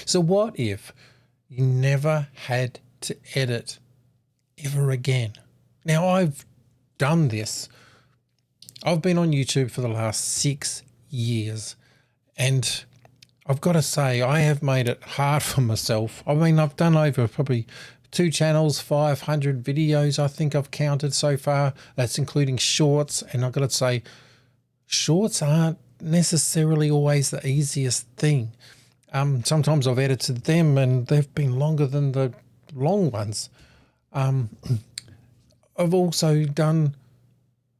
So what if you never had to edit ever again? Now, I've done this. I've been on YouTube for the last 6 years, and I've got to say, I have made it hard for myself. I mean, I've done over probably 2 channels, 500 videos I think I've counted so far. That's including shorts. And I've got to say, shorts aren't necessarily always the easiest thing. Sometimes I've edited them and they've been longer than the long ones. I've also done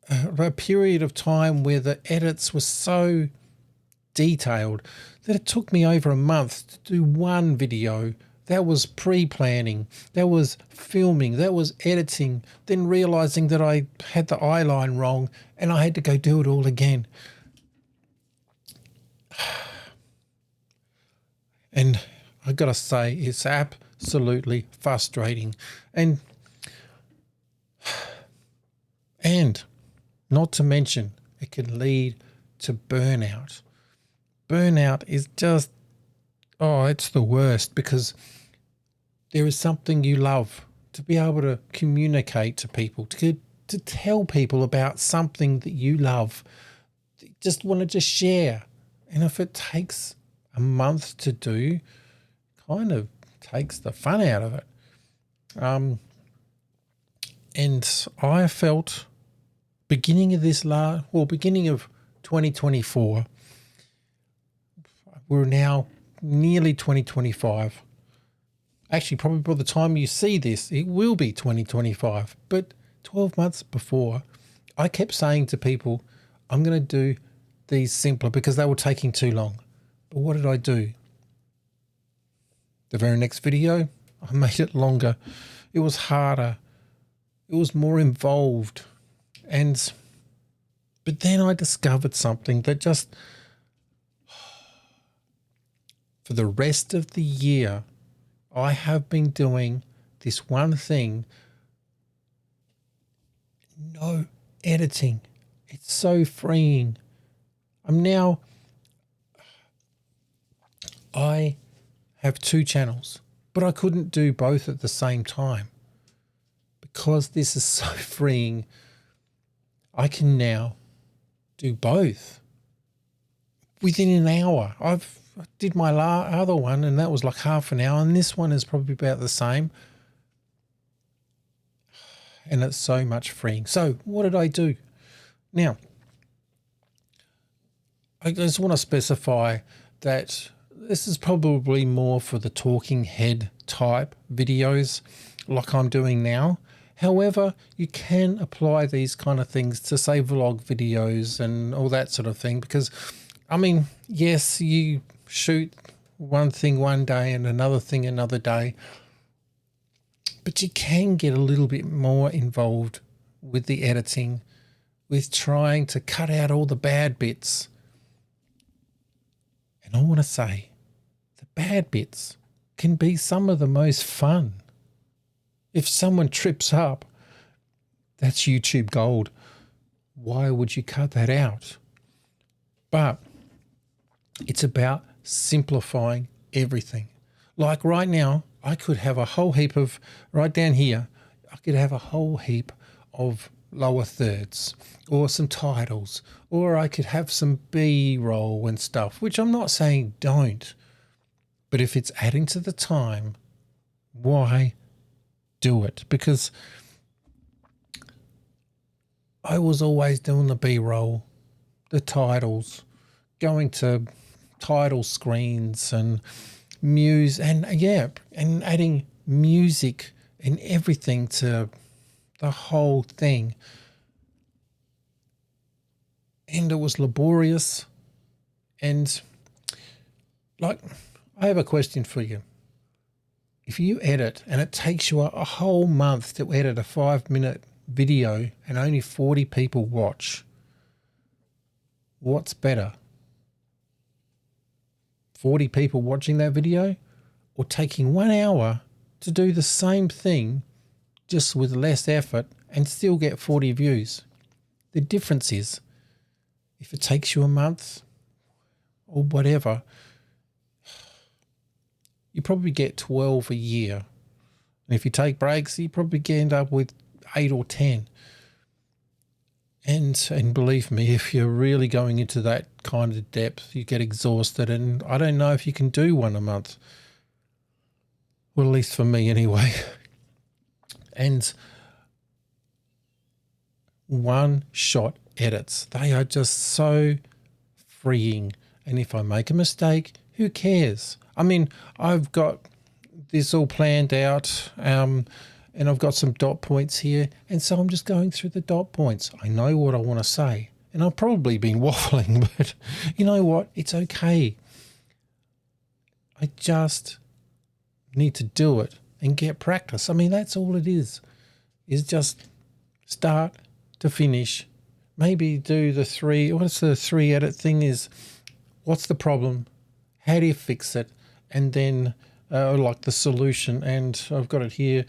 a period of time where the edits were so detailed that it took me over a month to do one video. That was pre-planning, that was filming, that was editing, then realizing that I had the eye line wrong and I had to go do it all again. And I gotta say, it's absolutely frustrating. And not to mention, it can lead to burnout. Burnout is just, it's the worst, because there is something you love, to be able to communicate to people, to tell people about something that you love, just want to share. And if it takes a month to do, kind of takes the fun out of it. And I felt beginning of 2024, we're now nearly 2025. Actually, probably by the time you see this, it will be 2025. But 12 months before, I kept saying to people, I'm going to do these simpler because they were taking too long. But what did I do? The very next video, I made it longer. It was harder. It was more involved. But then I discovered something that just, for the rest of the year, I have been doing this one thing. No editing. It's so freeing. I have 2 channels, but I couldn't do both at the same time. Because this is so freeing, I can now do both within an hour. I did my other one and that was like half an hour, and this one is probably about the same. And it's so much freeing. So what did I do? Now, I just want to specify that this is probably more for the talking head type videos like I'm doing now. However, you can apply these kind of things to, say, vlog videos and all that sort of thing, because, I mean, yes, you shoot one thing one day and another thing another day, but you can get a little bit more involved with the editing, with trying to cut out all the bad bits. And I want to say, the bad bits can be some of the most fun. If someone trips up, that's YouTube gold. Why would you cut that out? But it's about simplifying everything. Like right now, I could have a whole heap of, right down here, I could have a whole heap of lower thirds or some titles, or I could have some B-roll and stuff, which I'm not saying don't. But if it's adding to the time, why do it? Because I was always doing the B-roll, the titles, going to title screens and and adding music and everything to the whole thing. And it was laborious. And like, I have a question for you. If you edit and it takes you a whole month to edit a 5-minute video and only 40 people watch, what's better? 40 people watching that video, or taking 1 hour to do the same thing just with less effort and still get 40 views? The difference is, if it takes you a month or whatever, you probably get 12 a year. And if you take breaks, you probably end up with 8 or 10. And believe me, if you're really going into that kind of depth, you get exhausted. And I don't know if you can do one a month. Well, at least for me anyway. And one-shot edits, they are just so freeing. And if I make a mistake, who cares? I mean, I've got this all planned out, and I've got some dot points here, and so I'm just going through the dot points. I know what I want to say, and I've probably been waffling, but you know what? It's okay. I just need to do it and get practice. I mean, that's all it is just start to finish. Maybe do the 3, what's the 3 edit thing is, what's the problem? How do you fix it? And then like the solution, and I've got it here.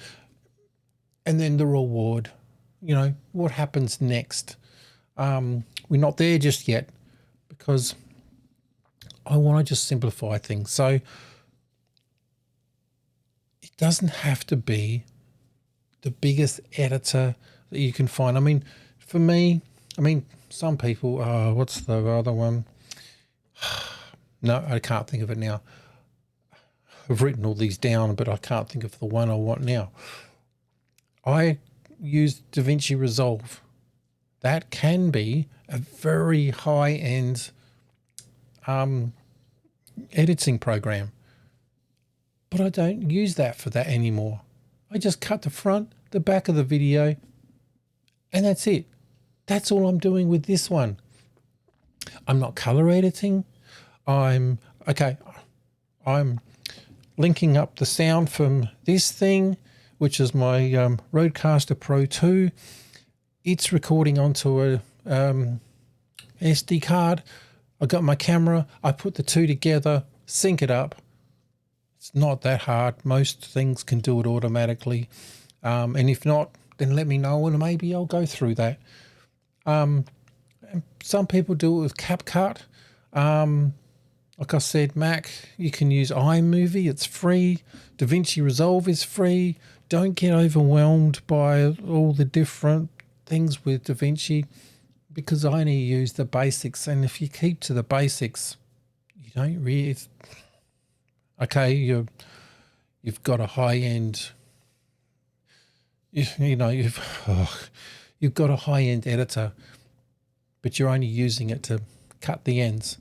And then the reward, you know, what happens next? We're not there just yet because I want to just simplify things. So it doesn't have to be the biggest editor that you can find. I mean, for me, some people, what's the other one? No, I can't think of it now. I've written all these down, but I can't think of the one I want now. I use DaVinci Resolve. That can be a very high-end editing program, but I don't use that for that anymore. I just cut the front, the back of the video, and that's it. That's all I'm doing with this one. I'm not color editing. I'm linking up the sound from this thing, which is my Rodecaster Pro 2. It's recording onto a SD card. I got my camera. I put the two together, sync it up. It's not that hard. Most things can do it automatically. And if not, then let me know and maybe I'll go through that. Some people do it with CapCut. Like I said, Mac, you can use iMovie. It's free. DaVinci Resolve is free. Don't get overwhelmed by all the different things with DaVinci because I only use the basics. And if you keep to the basics, you don't really... Okay, you've got a high-end... you've got a high-end editor, but you're only using it to cut the ends.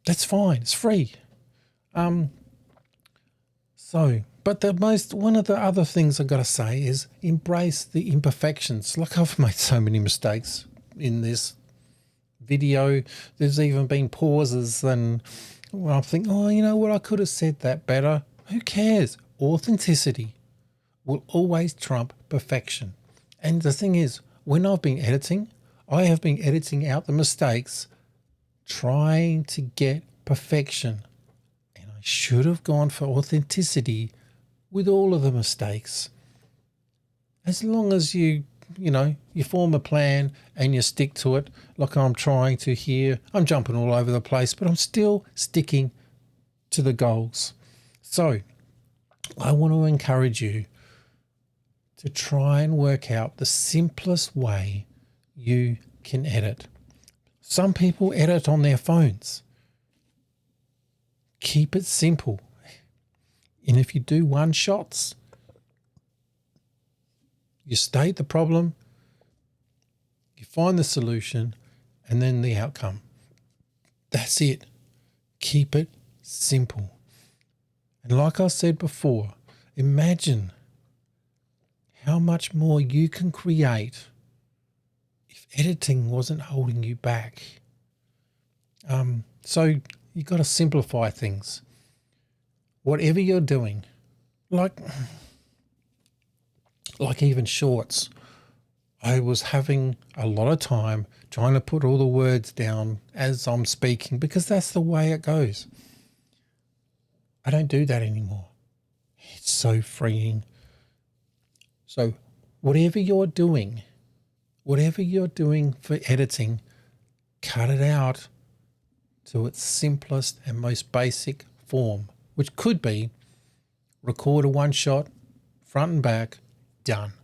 That's fine. It's free. But one of the other things I've got to say is embrace the imperfections. Like, I've made so many mistakes in this video. There's even been pauses and I think, oh, you know what? I could have said that better. Who cares? Authenticity will always trump perfection. And the thing is, when I've been editing, I have been editing out the mistakes, trying to get perfection. And I should have gone for authenticity with all of the mistakes. As long as you form a plan and you stick to it, like I'm trying to here. I'm jumping all over the place, but I'm still sticking to the goals. So I want to encourage you to try and work out the simplest way you can edit. Some people edit on their phones. Keep it simple. And if you do one-shots, you state the problem, you find the solution, and then the outcome. That's it. Keep it simple. And like I said before, imagine how much more you can create if editing wasn't holding you back. So you've got to simplify things. Whatever you're doing, like even shorts, I was having a lot of time trying to put all the words down as I'm speaking because that's the way it goes. I don't do that anymore. It's so freeing. So whatever you're doing for editing, cut it out to its simplest and most basic form. which could be record a one shot, front and back, done.